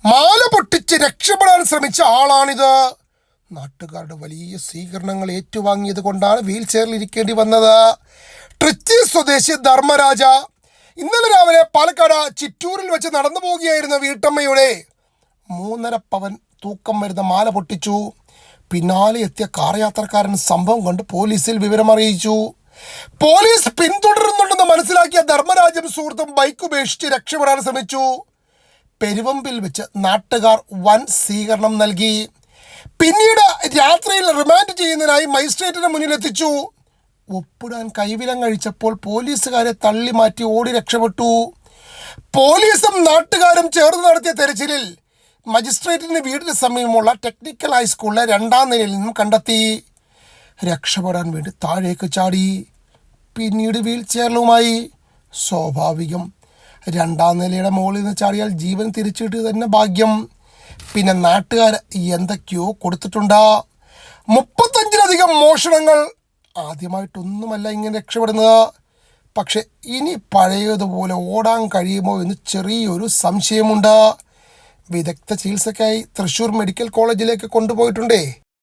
മാല പൊട്ടിച്ച് രക്ഷപ്പെടാൻ ശ്രമിച്ച ആളാണിത്. നാട്ടുകാരുടെ വലിയ സ്വീകരണങ്ങൾ ഏറ്റുവാങ്ങിയത് കൊണ്ടാണ് വീൽ ചെയറിൽ ഇരിക്കേണ്ടി വന്നത്. ട്രിച്ചി സ്വദേശി ധർമ്മരാജ ഇന്നലെ രാവിലെ പാലക്കാട് ചിറ്റൂരിൽ വെച്ച് നടന്നു പോവുകയായിരുന്ന വീട്ടമ്മയുടെ 3.5 പവൻ തൂക്കം വരുന്ന മാല പൊട്ടിച്ചു. പിന്നാലെ എത്തിയ കാർ യാത്രക്കാരൻ സംഭവം കണ്ട് പോലീസിൽ വിവരമറിയിച്ചു. പോലീസ് പിന്തുടരുന്നുണ്ടെന്ന് മനസ്സിലാക്കിയ ധർമ്മരാജും സുഹൃത്തും ബൈക്ക് ഉപേക്ഷിച്ച് രക്ഷപ്പെടാൻ ശ്രമിച്ചു. പെരുവമ്പിൽ വെച്ച് നാട്ടുകാർ വൻ സ്വീകരണം നൽകി. പിന്നീട് രാത്രിയിൽ റിമാൻഡ് ചെയ്യുന്നതിനായി മജിസ്ട്രേറ്റിന് മുന്നിലെത്തിച്ചു. ഒപ്പിടാൻ കൈവിലം കഴിച്ചപ്പോൾ പോലീസുകാരെ തള്ളി മാറ്റി ഓടി രക്ഷപ്പെട്ടു. പോലീസും നാട്ടുകാരും ചേർന്ന് നടത്തിയ തെരച്ചിലിൽ മജിസ്ട്രേറ്റിന് വീടിന് സമീപമുള്ള ടെക്നിക്കൽ ഹൈസ്കൂളിലെ 2ാം നിലയിൽ നിന്നും കണ്ടെത്തി. രക്ഷപ്പെടാൻ വേണ്ടി താഴേക്ക് ചാടി. പിന്നീട് വീൽ ചെയറിലുമായി. സ്വാഭാവികം, 2ാം നിലയുടെ മുകളിൽ നിന്ന് ചാടിയാൽ ജീവൻ തിരിച്ചിട്ട് തന്നെ ഭാഗ്യം. പിന്നെ നാട്ടുകാർ എന്തൊക്കെയോ കൊടുത്തിട്ടുണ്ട്. 35ലധികം മോഷണങ്ങൾ. ആദ്യമായിട്ടൊന്നുമല്ല ഇങ്ങനെ രക്ഷപ്പെടുന്നത്. പക്ഷെ ഇനി പഴയതുപോലെ ഓടാൻ കഴിയുമോ എന്ന് ചെറിയൊരു സംശയമുണ്ട്. വിദഗ്ധ ചികിത്സയ്ക്കായി തൃശ്ശൂർ മെഡിക്കൽ കോളേജിലേക്ക് കൊണ്ടുപോയിട്ടുണ്ടേ.